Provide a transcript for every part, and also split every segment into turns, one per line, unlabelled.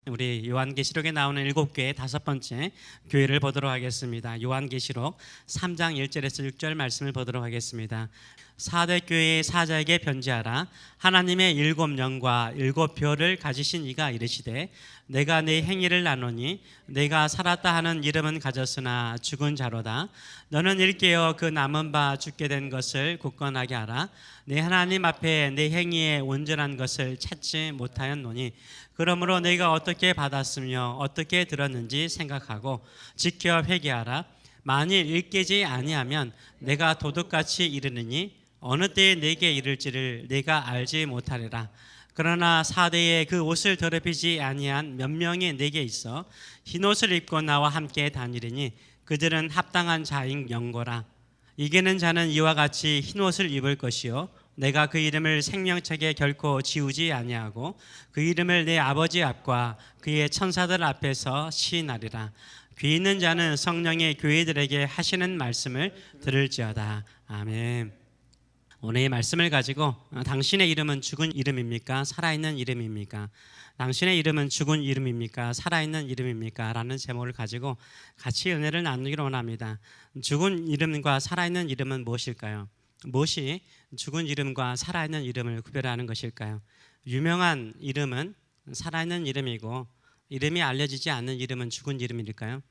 우리 요한계시록에 나오는 7개의 5번째 교회를 보도록 하겠습니다. 요한계시록 3장 1절에서 6절 말씀을 보도록 하겠습니다. 사대 교회의 사자에게 편지하라. 하나님의 7영과 7별을 가지신 이가 이르시되 내가 네 행위를 아노니 내가 살았다 하는 이름은 가졌으나 죽은 자로다. 너는 일깨어 그 남은 바 죽게 된 것을 굳건하게 하라. 내 하나님 앞에 내 행위의 온전한 것을 찾지 못하였노니 그러므로 내가 어떻게 받았으며 어떻게 들었는지 생각하고 지켜 회개하라. 만일 일깨지 아니하면 내가 도둑같이 이르느니 어느 때에 내게 이를지를 내가 알지 못하리라. 그러나 사대에 그 옷을 더럽히지 아니한 몇 명이 내게 있어 흰옷을 입고 나와 함께 다니리니 그들은 합당한 자인 영거라. 이기는 자는 이와 같이 흰옷을 입을 것이요 내가 그 이름을 생명책에 결코 지우지 아니하고 그 이름을 내 아버지 앞과 그의 천사들 앞에서 시인하리라. 귀 있는 자는 성령의 교회들에게 하시는 말씀을 들을지어다. 아멘. 오늘의 말씀을 가지고 당신의 이름은 죽은 이름입니까? 살아있는 이름입니까? 당신의 이름은 죽은 이름입니까? 살아있는 이름입니까? 라는 제목을 가지고 같이 은혜를 나누기를 원합니다. 죽은 이름과 살아있는 이름은 무엇일까요? 무엇이 죽은 이름과 살아있는 이름을 구별하는 것일까요? 유명한 이름은 살아있는 이름이고 이름이 알려지지 않는 이름은 죽은 이름일까요?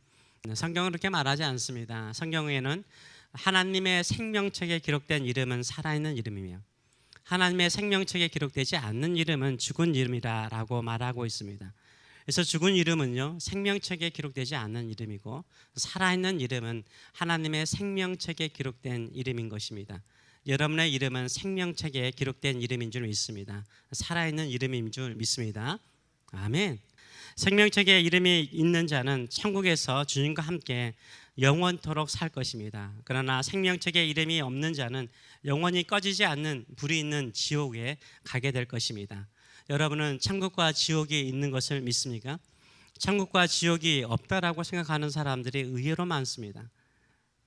성경은 그렇게 말하지 않습니다. 성경에는 하나님의 생명책에 기록된 이름은 살아있는 이름이며 하나님의 생명책에 기록되지 않는 이름은 죽은 이름이라고 말하고 있습니다. 그래서 죽은 이름은요 생명책에 기록되지 않는 이름이고 살아있는 이름은 하나님의 생명책에 기록된 이름인 것입니다. 여러분의 이름은 생명책에 기록된 이름인 줄 믿습니다. 살아있는 이름인 줄 믿습니다. 아멘. 생명책에 이름이 있는 자는 천국에서 주님과 함께 영원토록 살 것입니다. 그러나 생명책에 이름이 없는 자는 영원히 꺼지지 않는 불이 있는 지옥에 가게 될 것입니다. 여러분은 천국과 지옥이 있는 것을 믿습니까? 천국과 지옥이 없다라고 생각하는 사람들이 의외로 많습니다.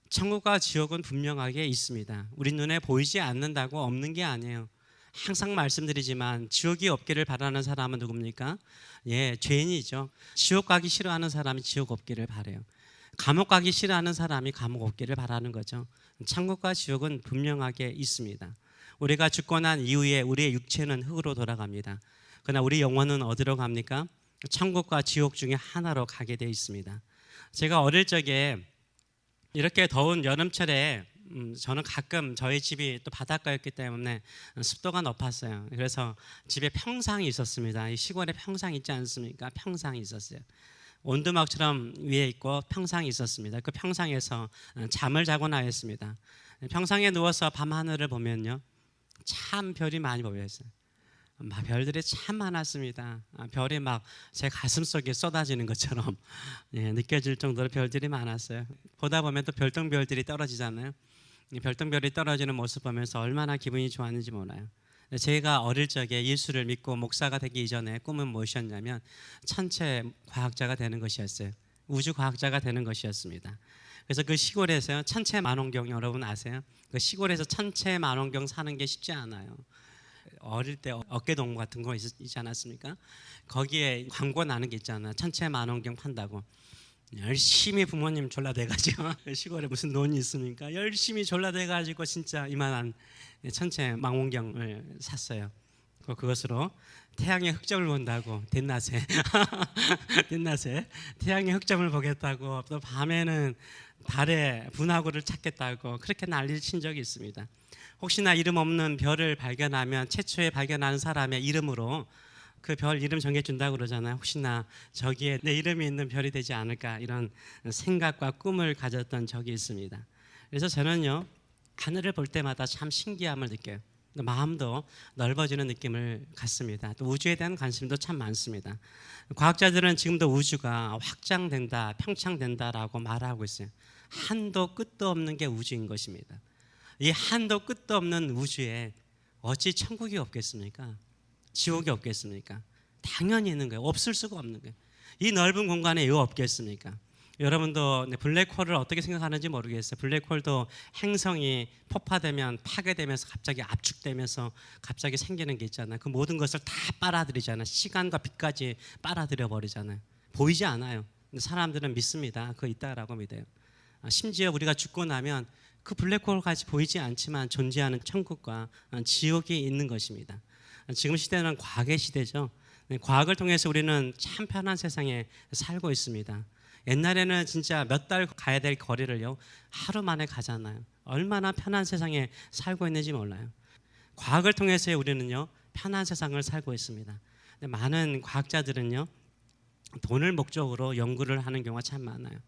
천국과 지옥은 분명하게 있습니다. 우리 눈에 보이지 않는다고 없는 게 아니에요. 항상 말씀드리지만 지옥이 없기를 바라는 사람은 누굽니까? 죄인이죠. 지옥 가기 싫어하는 사람이 지옥 없기를 바라요. 감옥 가기 싫어하는 사람이 감옥 없기를 바라는 거죠. 천국과 지옥은 분명하게 있습니다. 우리가 죽고 난 이후에 우리의 육체는 흙으로 돌아갑니다. 그러나 우리 영혼은 어디로 갑니까? 천국과 지옥 중에 하나로 가게 되어 있습니다. 제가 어릴 적에 이렇게 더운 여름철에 저는 가끔 저희 집이 또 바닷가였기 때문에 습도가 높았어요. 그래서 집에 평상이 있었습니다. 이 시골에 평상 있지 않습니까? 평상이 있었어요. 온두막처럼 위에 있고 평상이 있었습니다. 그 평상에서 잠을 자곤 하였습니다. 평상에 누워서 밤하늘을 보면요 참 별이 많이 보였어요. 별들이 참 많았습니다. 별이 막 제 가슴 속에 쏟아지는 것처럼 느껴질 정도로 별들이 많았어요. 보다 보면 또 별똥별들이 떨어지잖아요. 별똥별이 떨어지는 모습 보면서 얼마나 기분이 좋았는지 몰라요. 제가 어릴 적에 예수를 믿고 목사가 되기 이전에 꿈은 무엇이었냐면 천체 과학자가 되는 것이었어요. 우주 과학자가 되는 것이었습니다. 그래서 그 시골에서 천체만원경 여러분 아세요? 그 시골에서 천체만원경 사는 게 쉽지 않아요. 어릴 때 어깨동무 같은 거 있지 않았습니까? 거기에 광고 나는 게 있잖아요. 천체만원경 판다고. 열심히 부모님 졸라대가지고 시골에 무슨 돈이 있습니까? 열심히 졸라대가지고 진짜 이만한 천체 망원경을 샀어요. 그것으로 태양의 흑점을 본다고 대낮에 대낮에 태양의 흑점을 보겠다고 또 밤에는 달의 분화구를 찾겠다고 그렇게 난리를 친 적이 있습니다. 혹시나 이름 없는 별을 발견하면 최초에 발견하는 사람의 이름으로 그 별 이름 정해준다고 그러잖아요. 혹시나 저기에 내 이름이 있는 별이 되지 않을까 이런 생각과 꿈을 가졌던 적이 있습니다. 그래서 저는요 하늘을 볼 때마다 참 신기함을 느껴요. 마음도 넓어지는 느낌을 갖습니다. 또 우주에 대한 관심도 참 많습니다. 과학자들은 지금도 우주가 확장된다, 평창된다라고 말하고 있어요. 한도 끝도 없는 게 우주인 것입니다. 이 한도 끝도 없는 우주에 어찌 천국이 없겠습니까? 지옥이 없겠습니까? 당연히 있는 거예요. 없을 수가 없는 거예요. 이 넓은 공간에 왜 없겠습니까? 여러분도 블랙홀을 어떻게 생각하는지 모르겠어요. 블랙홀도 행성이 폭파되면 파괴되면서 갑자기 압축되면서 갑자기 생기는 게 있잖아요. 그 모든 것을 다 빨아들이잖아요. 시간과 빛까지 빨아들여 버리잖아요. 보이지 않아요. 근데 사람들은 믿습니다. 그거 있다라고 믿어요. 심지어 우리가 죽고 나면 그 블랙홀까지 보이지 않지만 존재하는 천국과 지옥이 있는 것입니다. 지금 시대는 과학의 시대죠. 과학을 통해서 우리는 참 편한 세상에 살고 있습니다. 옛날에는 진짜 몇 달 가야 될 거리를요 하루 만에 가잖아요. 얼마나 편한 세상에 살고 있는지 몰라요. 과학을 통해서 우리는요 편한 세상을 살고 있습니다. 근데 많은 과학자들은요 돈을 목적으로 연구를 하는 경우가 참 많아요.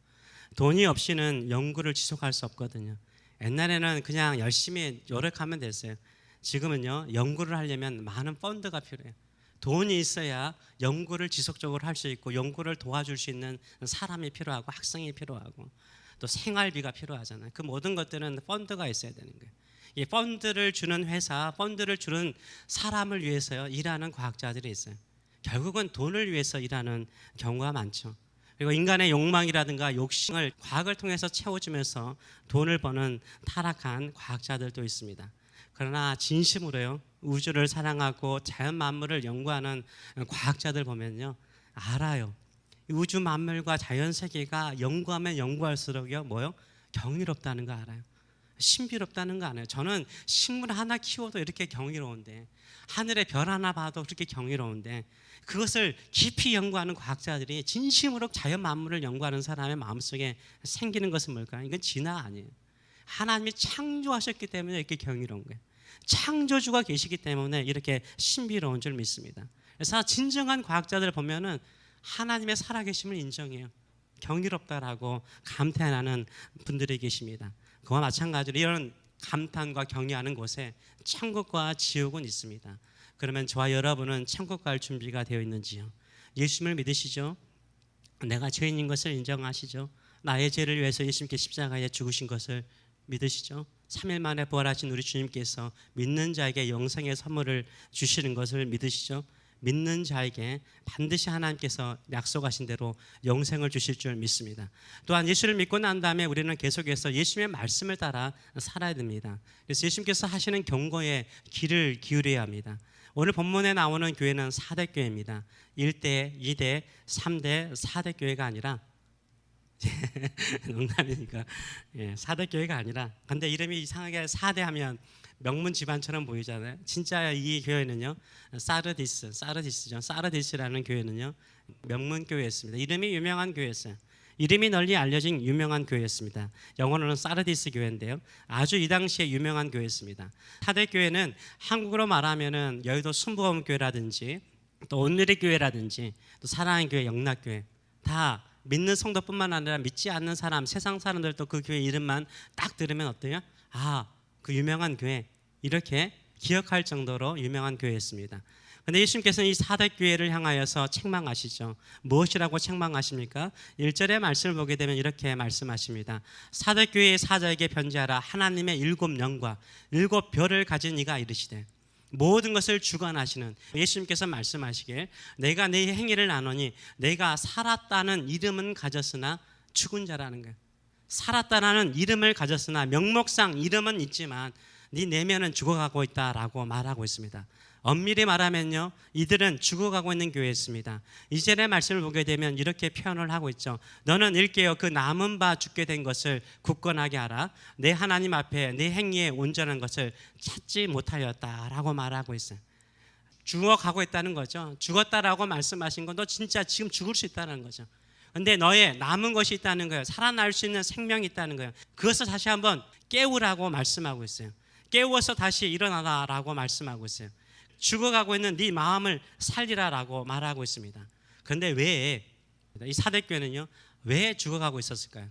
돈이 없이는 연구를 지속할 수 없거든요. 옛날에는 그냥 열심히 노력하면 됐어요. 지금은요 연구를 하려면 많은 펀드가 필요해요. 돈이 있어야 연구를 지속적으로 할 수 있고 연구를 도와줄 수 있는 사람이 필요하고 학생이 필요하고 또 생활비가 필요하잖아요. 그 모든 것들은 펀드가 있어야 되는 거예요. 이 펀드를 주는 회사, 펀드를 주는 사람을 위해서요 일하는 과학자들이 있어요. 결국은 돈을 위해서 일하는 경우가 많죠. 그리고 인간의 욕망이라든가 욕심을 과학을 통해서 채워주면서 돈을 버는 타락한 과학자들도 있습니다. 그러나 진심으로요 우주를 사랑하고 자연 만물을 연구하는 과학자들 보면요 알아요. 우주 만물과 자연 세계가 연구하면 연구할수록요 뭐요? 경이롭다는 거 알아요. 신비롭다는 거 알아요. 저는 식물 하나 키워도 이렇게 경이로운데 하늘의 별 하나 봐도 그렇게 경이로운데 그것을 깊이 연구하는 과학자들이 진심으로 자연 만물을 연구하는 사람의 마음속에 생기는 것은 뭘까요? 이건 진화 아니에요. 하나님이 창조하셨기 때문에 이렇게 경이로운 거예요. 창조주가 계시기 때문에 이렇게 신비로운 줄 믿습니다. 그래서 진정한 과학자들 보면은 하나님의 살아계심을 인정해요. 경이롭다라고 감탄하는 분들이 계십니다. 그와 마찬가지로 이런 감탄과 경외하는 곳에 천국과 지옥은 있습니다. 그러면 저와 여러분은 천국 갈 준비가 되어 있는지요? 예수님을 믿으시죠? 내가 죄인인 것을 인정하시죠? 나의 죄를 위해서 예수님께 십자가에 죽으신 것을 믿으시죠? 3일 만에 부활하신 우리 주님께서 믿는 자에게 영생의 선물을 주시는 것을 믿으시죠? 믿는 자에게 반드시 하나님께서 약속하신 대로 영생을 주실 줄 믿습니다. 또한 예수를 믿고 난 다음에 우리는 계속해서 예수님의 말씀을 따라 살아야 됩니다. 그래서 예수님께서 하시는 경고에 귀를 기울여야 합니다. 오늘 본문에 나오는 교회는 4대 교회입니다. 1대, 2대, 3대, 4대 교회가 아니라 농담이니까 4대 교회가 아니라 근데 이름이 이상하게 4대 하면 명문 집안처럼 보이잖아요. 진짜 이 교회는요 사르디스죠. 사르디스라는 교회는요 명문 교회였습니다. 이름이 유명한 교회였어요. 이름이 널리 알려진 유명한 교회였습니다. 영어로는 사르디스 교회인데요 아주 이 당시에 유명한 교회였습니다. 4대 교회는 한국으로 말하면은 여의도 순복음교회라든지 또 온누리 교회라든지 또 사랑의 교회, 영락교회 다 믿는 성도뿐만 아니라 믿지 않는 사람, 세상 사람들도 그 교회 이름만 딱 들으면 어때요? 아, 그 유명한 교회 이렇게 기억할 정도로 유명한 교회였습니다. 그런데 예수님께서는 이 4대 교회를 향하여서 책망하시죠. 무엇이라고 책망하십니까? 1절의 말씀을 보게 되면 이렇게 말씀하십니다. 4대 교회의 사자에게 변제하라. 하나님의 7영과 7별을 가진 이가 이르시되 모든 것을 주관하시는 예수님께서 말씀하시길 내가 네 행위를 아노니 내가 살았다는 이름은 가졌으나 죽은 자라는 거예요. 살았다는 이름을 가졌으나 명목상 이름은 있지만 네 내면은 죽어가고 있다라고 말하고 있습니다. 엄밀히 말하면요 이들은 죽어가고 있는 교회였습니다. 이전의 말씀을 보게 되면 이렇게 표현을 하고 있죠. 너는 일깨어 그 남은 바 죽게 된 것을 굳건하게 하라. 내 하나님 앞에 내 행위에 온전한 것을 찾지 못하였다라고 말하고 있어요. 죽어가고 있다는 거죠. 죽었다라고 말씀하신 건 너 진짜 지금 죽을 수 있다는 거죠. 근데 너의 남은 것이 있다는 거예요. 살아날 수 있는 생명이 있다는 거예요. 그것을 다시 한번 깨우라고 말씀하고 있어요. 깨워서 다시 일어나라라고 말씀하고 있어요. 죽어가고 있는 네 마음을 살리라라고 말하고 있습니다. 그런데 왜 이 4대 교회는요 왜 죽어가고 있었을까요?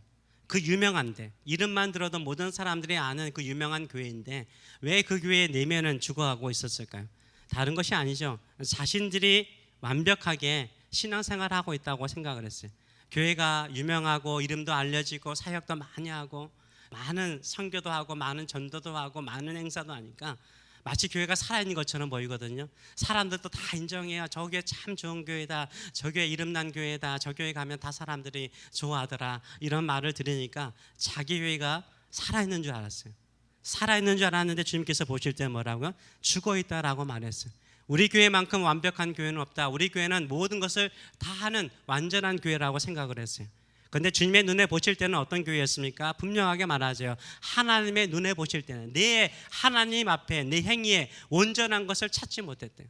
그 유명한데 이름만 들어도 모든 사람들이 아는 그 유명한 교회인데 왜 그 교회의 내면은 죽어가고 있었을까요? 다른 것이 아니죠. 자신들이 완벽하게 신앙생활을 하고 있다고 생각을 했어요. 교회가 유명하고 이름도 알려지고 사역도 많이 하고 많은 선교도 하고 많은 전도도 하고 많은 행사도 하니까 마치 교회가 살아있는 것처럼 보이거든요. 사람들도 다 인정해요. 저 교회 참 좋은 교회다, 저 교회 이름난 교회다, 저 교회 가면 다 사람들이 좋아하더라, 이런 말을 들으니까 자기 교회가 살아있는 줄 알았어요. 살아있는 줄 알았는데 주님께서 보실 때 뭐라고요? 죽어있다라고 말했어요. 우리 교회만큼 완벽한 교회는 없다. 우리 교회는 모든 것을 다 하는 완전한 교회라고 생각을 했어요. 그런데 주님의 눈에 보실 때는 어떤 교회였습니까? 분명하게 말하죠. 하나님의 눈에 보실 때는 내 하나님 앞에 내 행위에 온전한 것을 찾지 못했대요.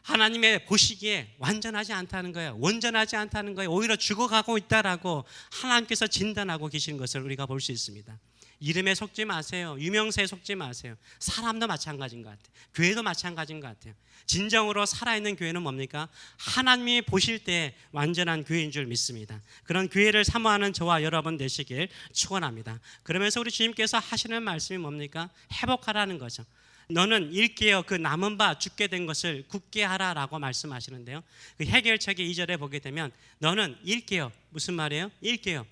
하나님의 보시기에 완전하지 않다는 거예요. 온전하지 않다는 거예요. 오히려 죽어가고 있다라고 하나님께서 진단하고 계신 것을 우리가 볼 수 있습니다. 이름에 속지 마세요. 유명세에 속지 마세요. 사람도 마찬가지인 것 같아요. 교회도 마찬가지인 것 같아요. 진정으로 살아있는 교회는 뭡니까? 하나님이 보실 때 완전한 교회인 줄 믿습니다. 그런 교회를 사모하는 저와 여러분 되시길 축원합니다. 그러면서 우리 주님께서 하시는 말씀이 뭡니까? 회복하라는 거죠. 너는 일깨어 그 남은 바 죽게 된 것을 굳게 하라라고 말씀하시는데요. 그 해결책의 2절에 보게 되면 너는 일깨어, 무슨 말이에요? 일깨어.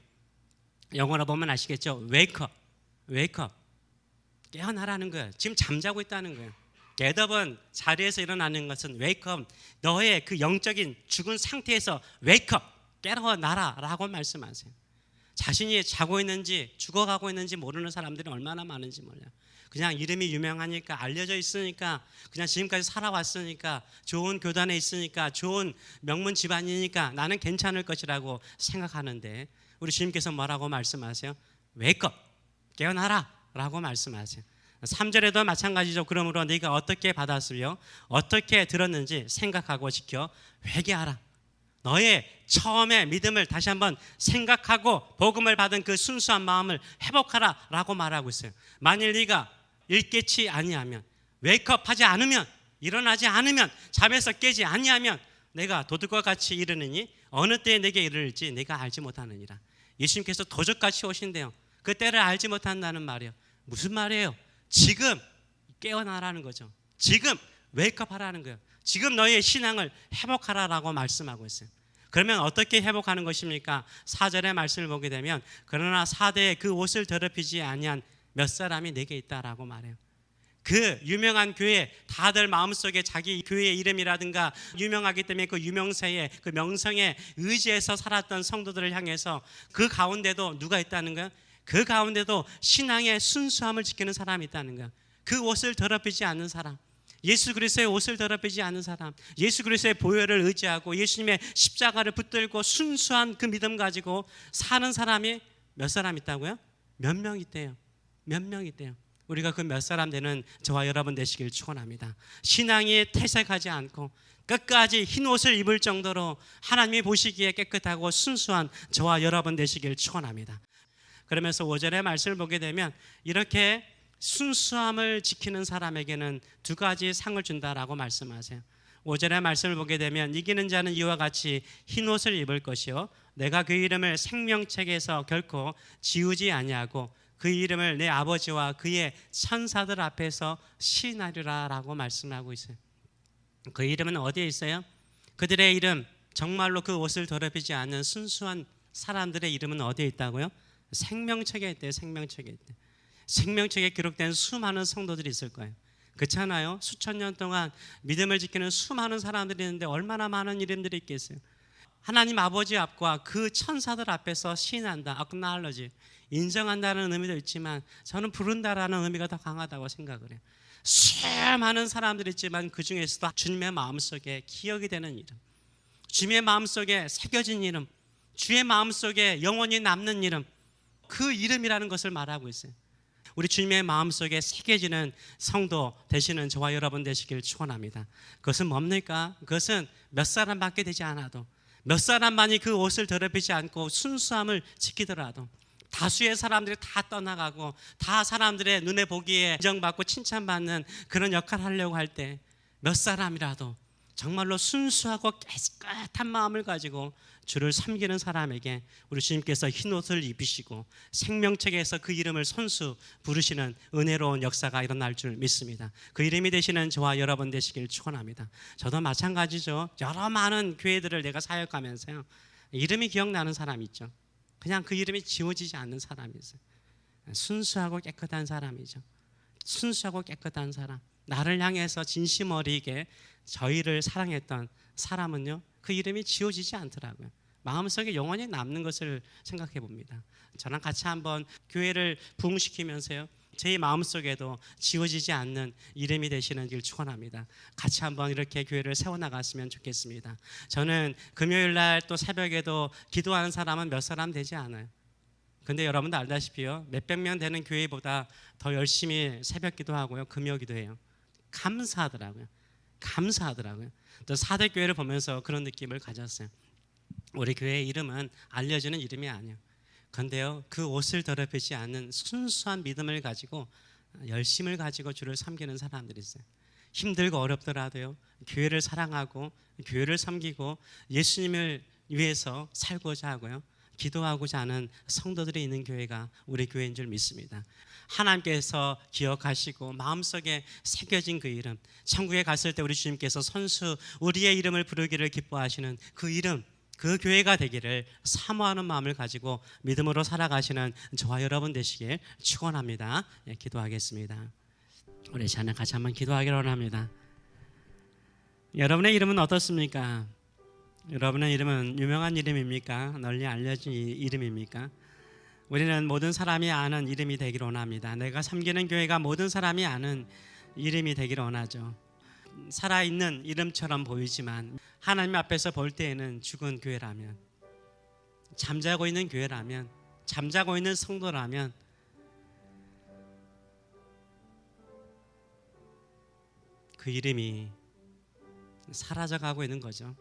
영어로 보면 아시겠죠? wake up. wake up. 깨어나라는 거예요. 지금 잠자고 있다는 거예요. get up은 자리에서 일어나는 것은 wake up. 너의 그 영적인 죽은 상태에서 wake up. 깨어나라라고 말씀하세요. 자신이 자고 있는지 죽어가고 있는지 모르는 사람들이 얼마나 많은지 몰라요. 그냥 이름이 유명하니까 알려져 있으니까 그냥 지금까지 살아왔으니까 좋은 교단에 있으니까 좋은 명문 집안이니까 나는 괜찮을 것이라고 생각하는데 우리 주님께서 뭐라고 말씀하세요? wake up. 깨어나라 라고 말씀하세요. 3절에도 마찬가지죠. 그러므로 네가 어떻게 받았으며 어떻게 들었는지 생각하고 지켜 회개하라. 너의 처음의 믿음을 다시 한번 생각하고 복음을 받은 그 순수한 마음을 회복하라 라고 말하고 있어요. 만일 네가 일깨치 아니하면, 웨이크업하지 않으면, 일어나지 않으면, 잠에서 깨지 아니하면 내가 도둑과 같이 이르느니 어느 때에 내게 이르를지 내가 알지 못하느니라. 예수님께서 도적같이 오신대요. 그 때를 알지 못한다는 말이에요. 무슨 말이에요? 지금 깨어나라는 거죠. 지금 웨이크업하라는 거예요. 지금 너의 신앙을 회복하라라고 말씀하고 있어요. 그러면 어떻게 회복하는 것입니까? 4절의 말씀을 보게 되면 그러나 4대에 그 옷을 더럽히지 아니한 몇 사람이 내게 있다라고 말해요. 그 유명한 교회, 다들 마음속에 자기 교회의 이름이라든가 유명하기 때문에 그 유명세에 그 명성에 의지해서 살았던 성도들을 향해서 그 가운데도 누가 있다는 거예요? 그 가운데도 신앙의 순수함을 지키는 사람이 있다는 거예요. 그 옷을 더럽히지 않는 사람, 예수 그리스도의 옷을 더럽히지 않는 사람, 예수 그리스도의 보혈을 의지하고 예수님의 십자가를 붙들고 순수한 그 믿음 가지고 사는 사람이 몇 사람 있다고요? 몇 명 있대요. 몇 명 있대요. 우리가 그 몇 사람 되는 저와 여러분 되시길 축원합니다. 신앙이 퇴색하지 않고 끝까지 흰 옷을 입을 정도로 하나님이 보시기에 깨끗하고 순수한 저와 여러분 되시길 축원합니다. 그러면서 5절의 말씀을 보게 되면 이렇게 순수함을 지키는 사람에게는 두 가지 상을 준다라고 말씀하세요. 5절의 말씀을 보게 되면 이기는 자는 이와 같이 흰 옷을 입을 것이요 내가 그 이름을 생명책에서 결코 지우지 아니하고 그 이름을 내 아버지와 그의 천사들 앞에서 시인하리라라고 말씀하고 있어요. 그 이름은 어디에 있어요? 그들의 이름, 정말로 그 옷을 더럽히지 않는 순수한 사람들의 이름은 어디에 있다고요? 생명책에 있대요. 생명책에 있대요. 생명책에 기록된 수많은 성도들이 있을 거예요. 그렇잖아요. 수천 년 동안 믿음을 지키는 수많은 사람들이 있는데 얼마나 많은 이름들이 있겠어요. 하나님 아버지 앞과 그 천사들 앞에서 시인한다, acknowledge, 인정한다는 의미도 있지만 저는 부른다라는 의미가 더 강하다고 생각을 해요. 수많은 사람들이 있지만 그 중에서도 주님의 마음속에 기억이 되는 이름, 주님의 마음속에 새겨진 이름, 주의 마음속에 영원히 남는 이름, 그 이름이라는 것을 말하고 있어요. 우리 주님의 마음속에 새겨지는 성도 되시는 저와 여러분 되시길 축원합니다. 그것은 뭡니까? 그것은 몇 사람밖에 되지 않아도, 몇 사람만이 그 옷을 더럽히지 않고 순수함을 지키더라도 다수의 사람들이 다 떠나가고 다 사람들의 눈에 보기에 인정받고 칭찬받는 그런 역할을 하려고 할 때 몇 사람이라도 정말로 순수하고 깨끗한 마음을 가지고 주를 섬기는 사람에게 우리 주님께서 흰 옷을 입히시고 생명책에서 그 이름을 손수 부르시는 은혜로운 역사가 일어날 줄 믿습니다. 그 이름이 되시는 저와 여러분 되시길 축원합니다. 저도 마찬가지죠. 여러 많은 교회들을 내가 사역하면서요, 이름이 기억나는 사람이 있죠. 그냥 그 이름이 지워지지 않는 사람이 있어요. 순수하고 깨끗한 사람이죠. 순수하고 깨끗한 사람, 나를 향해서 진심 어리게 저희를 사랑했던 사람은요, 그 이름이 지워지지 않더라고요. 마음속에 영원히 남는 것을 생각해 봅니다. 저랑 같이 한번 교회를 부흥시키면서요, 제 마음속에도 지워지지 않는 이름이 되시는 길 축원합니다. 같이 한번 이렇게 교회를 세워나갔으면 좋겠습니다. 저는 금요일 날 또 새벽에도 기도하는 사람은 몇 사람 되지 않아요. 근데 여러분도 알다시피요, 몇백 명 되는 교회보다 더 열심히 새벽 기도하고요, 금요 기도해요. 감사하더라고요. 또 사대 교회를 보면서 그런 느낌을 가졌어요. 우리 교회의 이름은 알려지는 이름이 아니에요. 그런데요, 그 옷을 더럽히지 않는 순수한 믿음을 가지고, 열심을 가지고 주를 섬기는 사람들이 있어요. 힘들고 어렵더라도요, 교회를 사랑하고 교회를 섬기고 예수님을 위해서 살고자 하고요, 기도하고자 하는 성도들이 있는 교회가 우리 교회인 줄 믿습니다. 하나님께서 기억하시고 마음속에 새겨진 그 이름, 천국에 갔을 때 우리 주님께서 선수 우리의 이름을 부르기를 기뻐하시는 그 이름, 그 교회가 되기를 사모하는 마음을 가지고 믿음으로 살아가시는 저와 여러분 되시길 축원합니다. 기도하겠습니다. 우리 자녀 같이 한번 기도하기를 원합니다. 여러분의 이름은 어떻습니까? 여러분의 이름은 유명한 이름입니까? 널리 알려진 이름입니까? 우리는 모든 사람이 아는 이름이 되기를 원합니다. 내가 섬기는 교회가 모든 사람이 아는 이름이 되기를 원하죠. 살아있는 이름처럼 보이지만 하나님 앞에서 볼 때에는 죽은 교회라면, 잠자고 있는 교회라면, 잠자고 있는 성도라면 그 이름이 사라져가고 있는 거죠.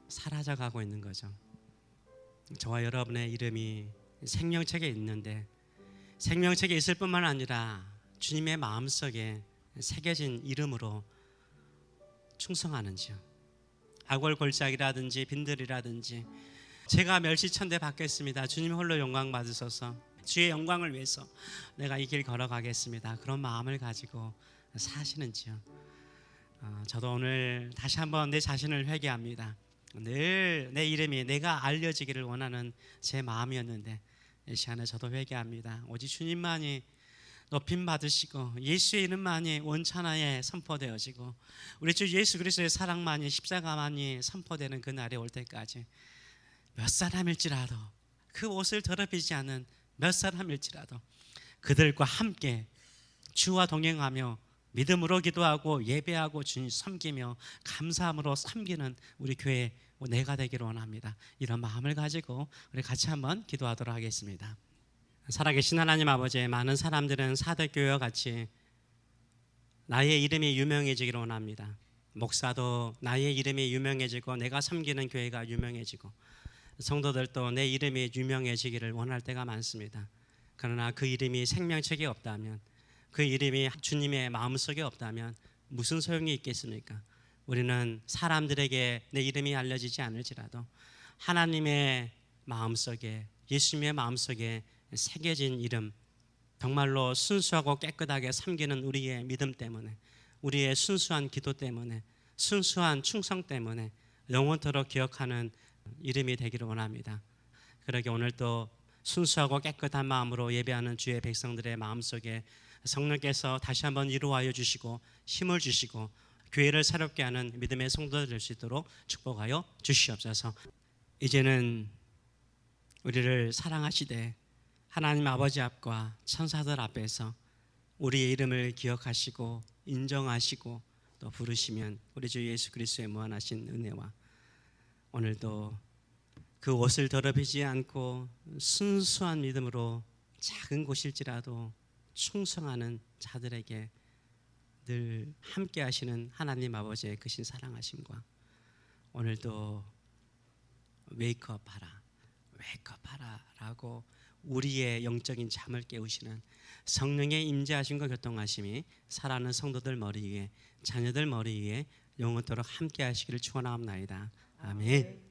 사라져가고 있는 거죠. 저와 여러분의 이름이 생명책에 있는데, 생명책에 있을 뿐만 아니라 주님의 마음속에 새겨진 이름으로 충성하는지요. 악월골짜기라든지 빈들이라든지 제가 멸시천대 받겠습니다, 주님 홀로 영광 받으소서, 주의 영광을 위해서 내가 이 길 걸어가겠습니다, 그런 마음을 가지고 사시는지요. 저도 오늘 다시 한번 내 자신을 회개합니다. 늘 내 이름이 내가 알려지기를 원하는 제 마음이었는데 이 시간에 저도 회개합니다. 오직 주님만이 높임 받으시고 예수의 이름만이 원천하에 선포되어지고 우리 주 예수 그리스도의 사랑만이, 십자가만이 선포되는 그 날이 올 때까지 몇 사람일지라도, 그 옷을 더럽히지 않은 몇 사람일지라도 그들과 함께 주와 동행하며 믿음으로 기도하고 예배하고 주님 섬기며 감사함으로 섬기는 우리 교회 내가 되기를 원합니다. 이런 마음을 가지고 우리 같이 한번 기도하도록 하겠습니다. 살아계신 하나님 아버지, 많은 사람들은 사대교회와 같이 나의 이름이 유명해지기를 원합니다. 목사도 나의 이름이 유명해지고 내가 섬기는 교회가 유명해지고 성도들도 내 이름이 유명해지기를 원할 때가 많습니다. 그러나 그 이름이 생명책에 없다면, 그 이름이 주님의 마음속에 없다면 무슨 소용이 있겠습니까? 우리는 사람들에게 내 이름이 알려지지 않을지라도 하나님의 마음속에, 예수님의 마음속에 새겨진 이름, 정말로 순수하고 깨끗하게 섬기는 우리의 믿음 때문에, 우리의 순수한 기도 때문에, 순수한 충성 때문에 영원토록 기억하는 이름이 되기를 원합니다. 그러게 오늘도 순수하고 깨끗한 마음으로 예배하는 주의 백성들의 마음속에 성령께서 다시 한번 이루하여 주시고 힘을 주시고 교회를 새롭게 하는 믿음의 성도들 될 수 있도록 축복하여 주시옵소서. 이제는 우리를 사랑하시되 하나님 아버지 앞과 천사들 앞에서 우리의 이름을 기억하시고 인정하시고 또 부르시면 우리 주 예수 그리스도의 무한하신 은혜와 오늘도 그 옷을 더럽히지 않고 순수한 믿음으로 작은 곳일지라도 충성하는 자들에게 늘 함께 하시는 하나님 아버지의 크신 사랑하심과 오늘도 웨이크업하라 라고 우리의 영적인 잠을 깨우시는 성령의 임재하심과 교통하심이 살아가는 성도들 머리 위에, 자녀들 머리 위에 영원토록 함께 하시기를 축원하옵나이다. 아멘.